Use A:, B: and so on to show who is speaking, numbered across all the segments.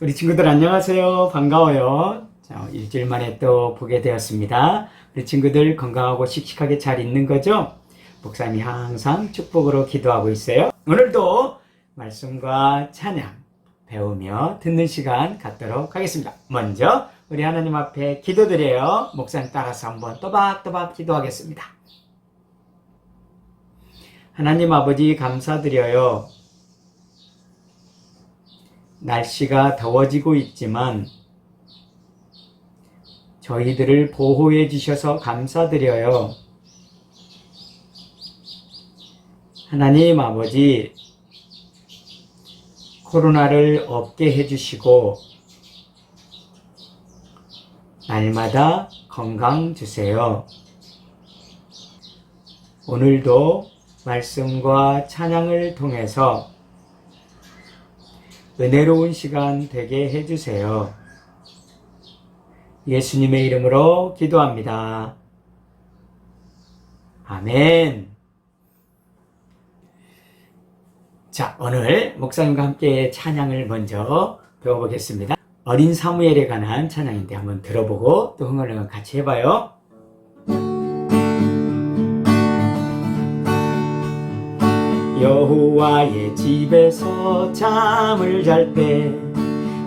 A: 우리 친구들 안녕하세요. 반가워요. 자, 일주일 만에 또 보게 되었습니다. 우리 친구들 건강하고 씩씩하게 잘 있는 거죠? 목사님이 항상 축복으로 기도하고 있어요. 오늘도 말씀과 찬양 배우며 듣는 시간 갖도록 하겠습니다. 먼저 우리 하나님 앞에 기도드려요. 목사님 따라서 한번 또박또박 기도하겠습니다. 하나님 아버지 감사드려요. 날씨가 더워지고 있지만 저희들을 보호해 주셔서 감사드려요. 하나님 아버지, 코로나를 없게 해주시고 날마다 건강 주세요. 오늘도 말씀과 찬양을 통해서 은혜로운 시간 되게 해주세요. 예수님의 이름으로 기도합니다. 아멘. 자, 오늘 목사님과 함께 찬양을 먼저 배워보겠습니다. 어린 사무엘에 관한 찬양인데 한번 들어보고 또 흥얼흥얼 같이 해봐요. 여호와의 집에서 잠을 잘 때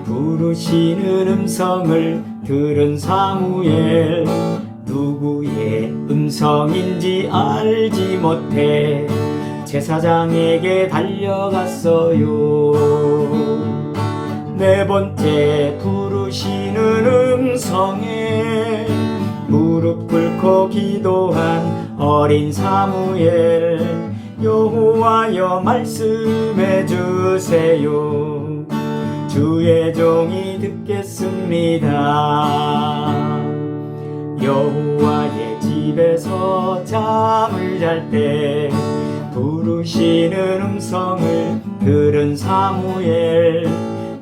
A: 부르시는 음성을 들은 사무엘, 누구의 음성인지 알지 못해 제사장에게 달려갔어요. 네 번째 부르시는 음성에 무릎 꿇고 기도한 어린 사무엘, 여호와여 말씀해 주세요. 주의 종이 듣겠습니다. 여호와의 집에서 잠을 잘 때 부르시는 음성을 들은 사무엘,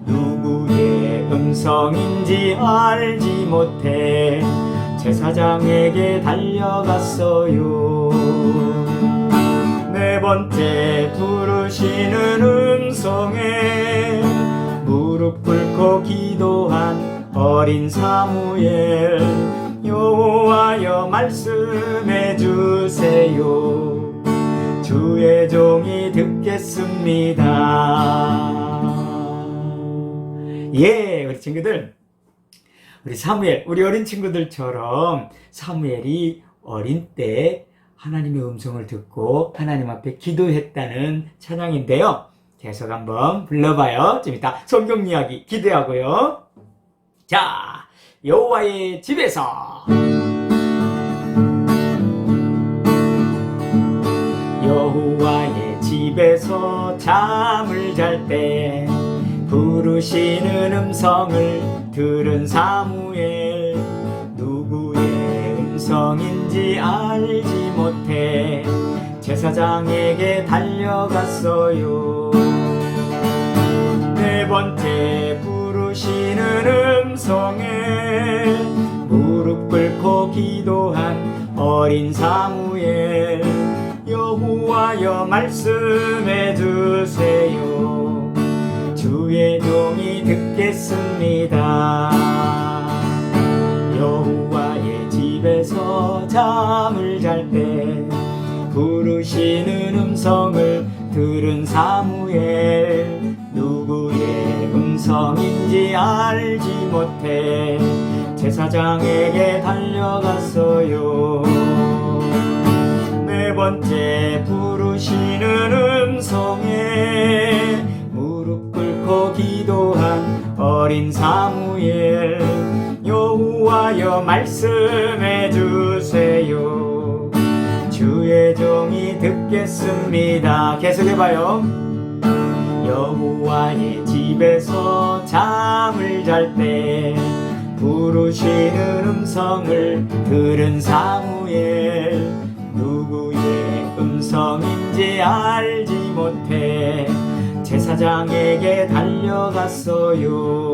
A: 누구의 음성인지 알지 못해 제사장에게 달려갔어요. 네 번째 부르시는 음성에 무릎 꿇고 기도한 어린 사무엘, 여호와여 말씀해 주세요. 주의 종이 듣겠습니다. 예, 우리 친구들, 우리 사무엘, 우리 어린 친구들처럼 사무엘이 어린 때 하나님의 음성을 듣고 하나님 앞에 기도했다는 찬양인데요. 계속 한번 불러봐요. 좀 이따 성경 이야기 기대하고요. 자, 여호와의 집에서 여호와의 집에서 잠을 잘 때 부르시는 음성을 들은 사무엘, 누구의 음성인지 알지 못해 제사장에게 달려갔어요. 네 번째 부르시는 음성에 무릎 꿇고 기도한 어린 사무엘, 여호와여 말씀해 주세요. 주의 종이 듣겠습니다. 여호와의 집에서 잠을 잘 때 부르시는 음성을 들은 사무엘, 누구의 음성인지 알지 못해 제사장에게 달려갔어요. 네 번째 부르시는 음성에 무릎 꿇고 기도한 어린 사무엘, 여호와여 말씀해 주세요. 주의 종이 듣겠습니다. 계속해봐요. 여호와의 집에서 잠을 잘 때 부르시는 음성을 들은 사무엘, 누구의 음성인지 알지 못해 제사장에게 달려갔어요.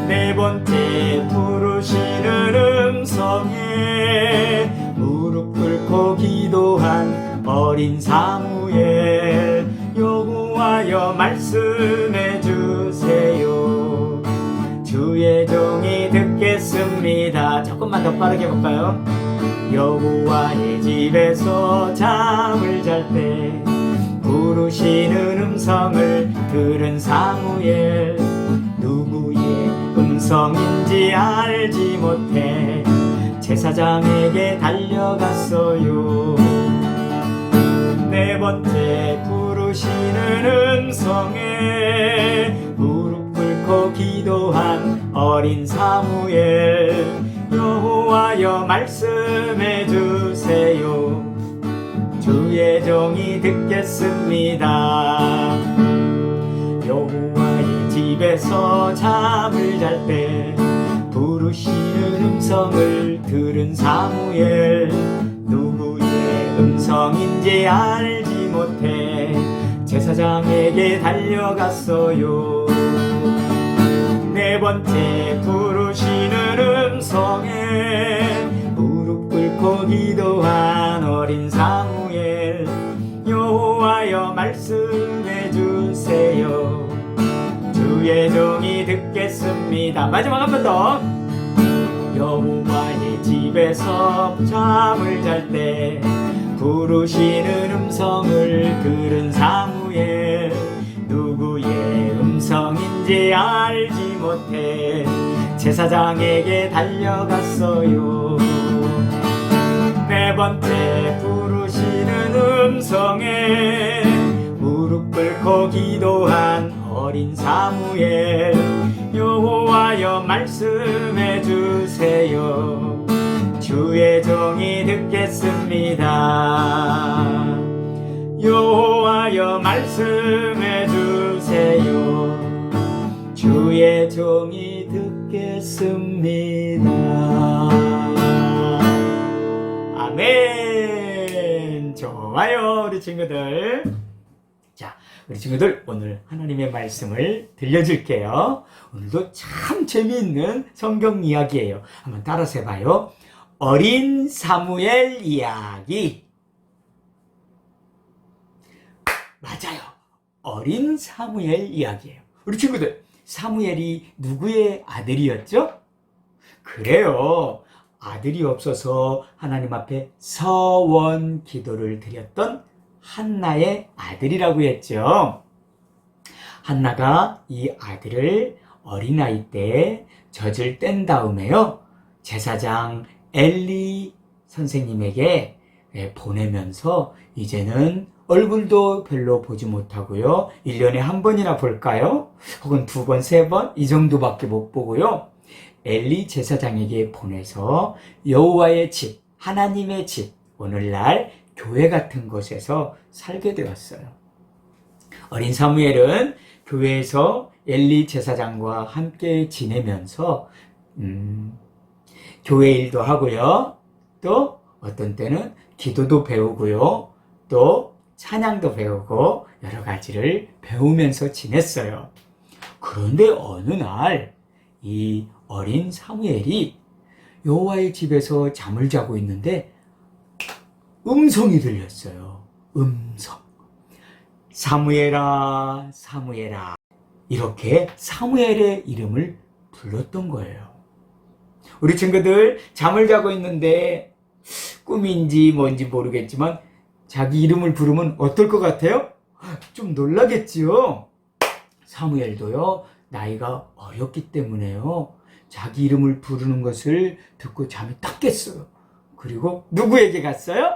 A: 네 번째 부르시는 음성에 무릎 꿇고 기도한 어린 사무엘, 여호와여 말씀해 주세요. 조금만 더 빠르게 해볼까요? 여호와의 집에서 잠을 잘 때 부르시는 음성을 들은 사무엘, 누구의 음성인지 알지 못해 제사장에게 달려갔어요. 네 번째 부르시는 음성에 무릎 꿇고 기도한 어린 사무엘, 여호와여 말씀해 주세요. 주의 종이 듣겠습니다. 여호와의 집에서 잠을 잘 때 부르시는 음성을 들은 사무엘, 누구의 음성인지 알지 못해 제사장에게 달려갔어요. 네 번째 부르시는 음성에 무릎 꿇고 기도한 어린 사무엘, 여호와여 말씀해 주세요. 주의 종이 듣겠습니다. 마지막 한 번 더. 여호와의 집에서 잠을 잘 때 부르시는 음성을 들은 사무엘, 누구의 음성인지 알지 못해 제사장에게 달려갔어요. 네 번째 부르시는 음성에 무릎 꿇고 기도한 어린 사무엘, 여호와여 말씀해 주세요. 주의 종이 듣겠습니다. 여호와여 말씀해 주세요. 주의 종이 듣겠습니다. 아멘. 좋아요, 우리 친구들. 자, 우리 친구들 오늘 하나님의 말씀을 들려줄게요. 오늘도 참 재미있는 성경 이야기예요. 한번 따라서 해봐요. 어린 사무엘 이야기. 맞아요. 어린 사무엘 이야기예요. 우리 친구들, 사무엘이 누구의 아들이었죠? 그래요. 아들이 없어서 하나님 앞에 서원 기도를 드렸던 한나의 아들이라고 했죠. 한나가 이 아들을 어린아이 때 젖을 뗀 다음에요, 제사장 엘리 선생님에게 보내면서 이제는 얼굴도 별로 보지 못하고요, 1년에 한 번이나 볼까요? 혹은 2번, 3번 이 정도밖에 못 보고요, 엘리 제사장에게 보내서 여호와의 집, 하나님의 집, 오늘날 교회 같은 곳에서 살게 되었어요. 어린 사무엘은 교회에서 엘리 제사장과 함께 지내면서 교회 일도 하고요, 또 어떤 때는 기도도 배우고요, 또 찬양도 배우고 여러 가지를 배우면서 지냈어요. 그런데 어느 날 이 어린 사무엘이 여호와의 집에서 잠을 자고 있는데 음성이 들렸어요. 음성. 사무엘아, 사무엘아. 이렇게 사무엘의 이름을 불렀던 거예요. 우리 친구들 잠을 자고 있는데 꿈인지 뭔지 모르겠지만 자기 이름을 부르면 어떨 것 같아요? 좀 놀라겠지요? 사무엘도요, 나이가 어렸기 때문에요, 자기 이름을 부르는 것을 듣고 잠이 딱 깼어요. 그리고 누구에게 갔어요?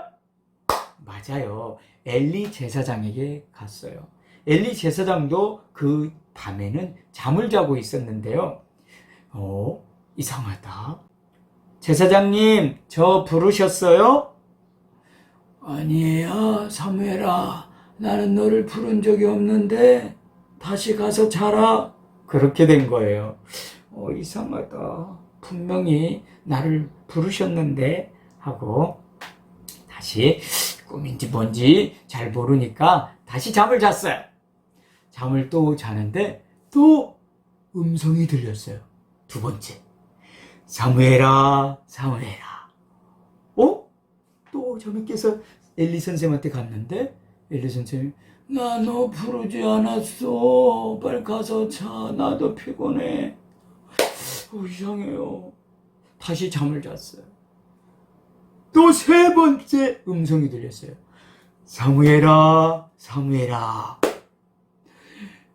A: 맞아요. 엘리 제사장에게 갔어요. 엘리 제사장도 그 밤에는 잠을 자고 있었는데요. 이상하다. 제사장님, 저 부르셨어요? 아니에요, 사무엘아. 나는 너를 부른 적이 없는데 다시 가서 자라. 그렇게 된 거예요. 이상하다. 분명히 나를 부르셨는데 하고 다시 꿈인지 뭔지 잘 모르니까 다시 잠을 잤어요. 잠을 또 자는데 또 음성이 들렸어요. 2번째. 사무엘아, 사무엘아. 또 잠이 깨서 엘리 선생님한테 갔는데 엘리 선생님이 나 너 부르지 않았어. 빨리 가서 자. 나도 피곤해. 이상해요. 다시 잠을 잤어요. 또 세 번째 음성이 들렸어요. 사무엘아, 사무엘아.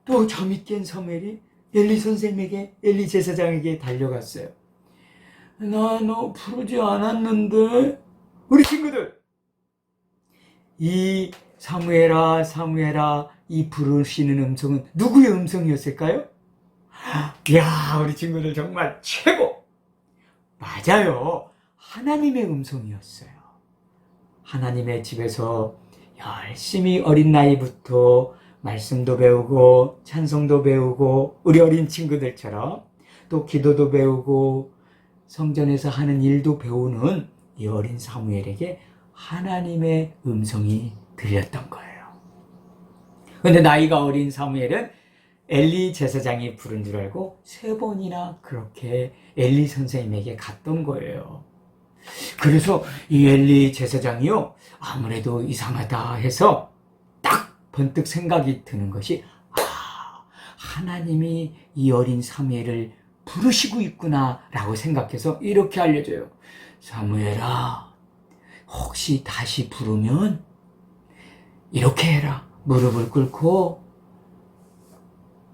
A: 또 잠이 깬 사무엘이 엘리 선생님에게, 엘리 제사장에게 달려갔어요. 나 너 부르지 않았는데? 우리 친구들, 이 사무엘아, 사무엘아, 이 부르시는 음성은 누구의 음성이었을까요? 이야, 우리 친구들 정말 최고! 맞아요. 하나님의 음성이었어요. 하나님의 집에서 열심히 어린 나이부터 말씀도 배우고 찬송도 배우고 우리 어린 친구들처럼 또 기도도 배우고 성전에서 하는 일도 배우는 이 어린 사무엘에게 하나님의 음성이 들렸던 거예요. 그런데 나이가 어린 사무엘은 엘리 제사장이 부른 줄 알고 세 번이나 그렇게 엘리 선생님에게 갔던 거예요. 그래서 이 엘리 제사장이요, 아무래도 이상하다 해서 딱 번뜩 생각이 드는 것이, 하나님이 이 어린 사무엘을 부르시고 있구나 라고 생각해서 이렇게 알려줘요. 사무엘아, 혹시 다시 부르면 이렇게 해라. 무릎을 꿇고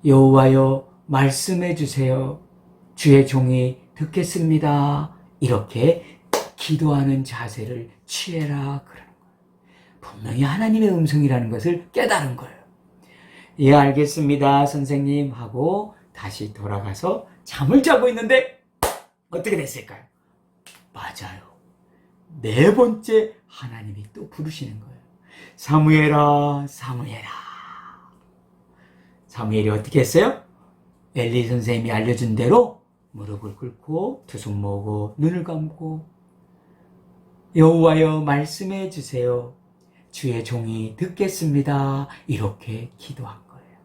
A: 여호와여 말씀해 주세요. 주의 종이 듣겠습니다. 이렇게 기도하는 자세를 취해라 그러는 거예요. 분명히 하나님의 음성이라는 것을 깨달은 거예요. 예, 알겠습니다 선생님 하고 다시 돌아가서 잠을 자고 있는데 어떻게 됐을까요? 맞아요. 네 번째 하나님이 또 부르시는 거예요. 사무엘아, 사무엘아. 사무엘이 어떻게 했어요? 엘리 선생님이 알려준 대로 무릎을 꿇고 두 손 모으고 눈을 감고 여호와여 말씀해 주세요. 주의 종이 듣겠습니다. 이렇게 기도한 거예요.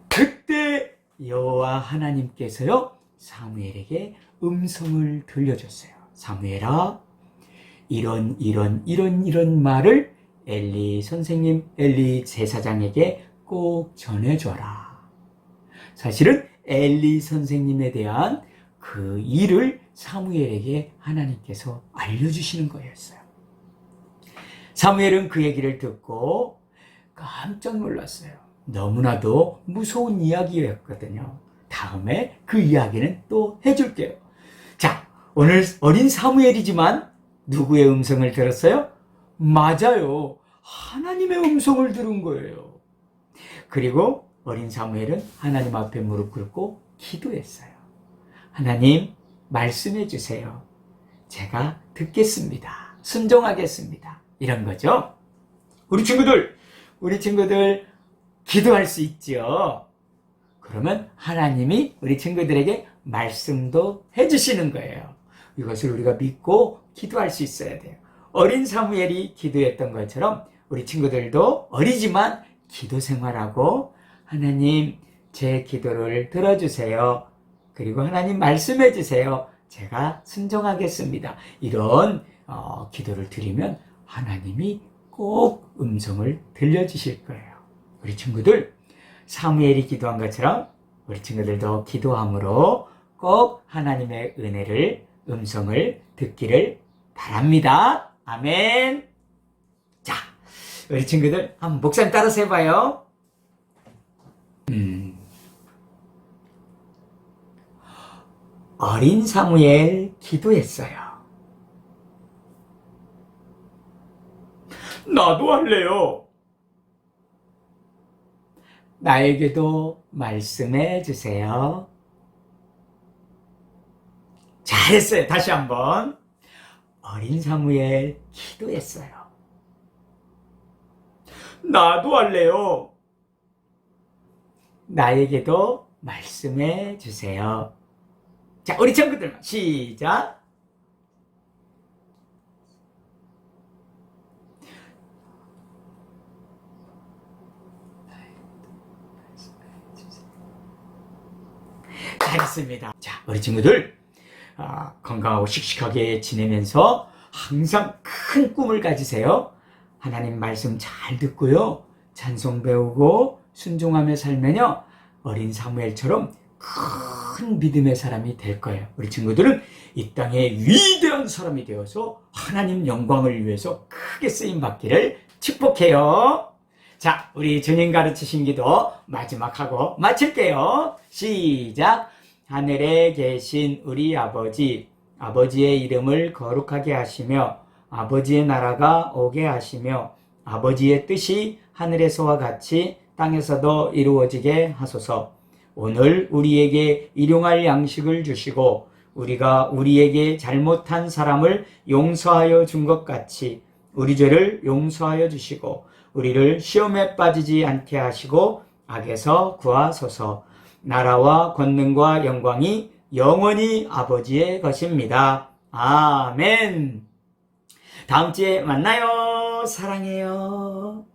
A: 그때 여호와 하나님께서요, 사무엘에게 음성을 들려줬어요. 사무엘아, 이런 말을 엘리 선생님, 엘리 제사장에게 꼭 전해줘라. 사실은 엘리 선생님에 대한 그 일을 사무엘에게 하나님께서 알려주시는 거였어요. 사무엘은 그 얘기를 듣고 깜짝 놀랐어요. 너무나도 무서운 이야기였거든요. 다음에 그 이야기는 또 해줄게요. 자, 오늘 어린 사무엘이지만 누구의 음성을 들었어요? 맞아요. 하나님의 음성을 들은 거예요. 그리고 어린 사무엘은 하나님 앞에 무릎 꿇고 기도했어요. 하나님, 말씀해 주세요. 제가 듣겠습니다. 순종하겠습니다. 이런 거죠. 우리 친구들 기도할 수 있죠. 그러면 하나님이 우리 친구들에게 말씀도 해주시는 거예요. 이것을 우리가 믿고 기도할 수 있어야 돼요. 어린 사무엘이 기도했던 것처럼 우리 친구들도 어리지만 기도 생활하고 하나님, 제 기도를 들어주세요. 그리고 하나님 말씀해 주세요. 제가 순종하겠습니다. 이런 기도를 드리면 하나님이 꼭 음성을 들려주실 거예요. 우리 친구들, 사무엘이 기도한 것처럼 우리 친구들도 기도함으로 꼭 하나님의 은혜를, 음성을 듣기를 바랍니다. 아멘. 자, 우리 친구들 한번 목사님 따라서 해봐요. 어린 사무엘 기도했어요. 나도 할래요. 나에게도 말씀해 주세요. 잘했어요. 다시 한번. 어린 사무엘 기도했어요. 나도 할래요. 나에게도 말씀해 주세요. 자, 우리 친구들 시작. 잘했습니다. 자, 우리 친구들 건강하고 씩씩하게 지내면서 항상 큰 꿈을 가지세요. 하나님 말씀 잘 듣고요. 찬송 배우고 순종하며 살면요. 어린 사무엘처럼 큰 믿음의 사람이 될 거예요. 우리 친구들은 이 땅의 위대한 사람이 되어서 하나님 영광을 위해서 크게 쓰임받기를 축복해요. 자, 우리 주님 가르치신 기도 마지막 하고 마칠게요. 시작. 하늘에 계신 우리 아버지, 아버지의 이름을 거룩하게 하시며 아버지의 나라가 오게 하시며 아버지의 뜻이 하늘에서와 같이 땅에서도 이루어지게 하소서. 오늘 우리에게 일용할 양식을 주시고 우리가 우리에게 잘못한 사람을 용서하여 준 것 같이 우리 죄를 용서하여 주시고 우리를 시험에 빠지지 않게 하시고 악에서 구하소서. 나라와 권능과 영광이 영원히 아버지의 것입니다. 아멘. 다음 주에 만나요. 사랑해요.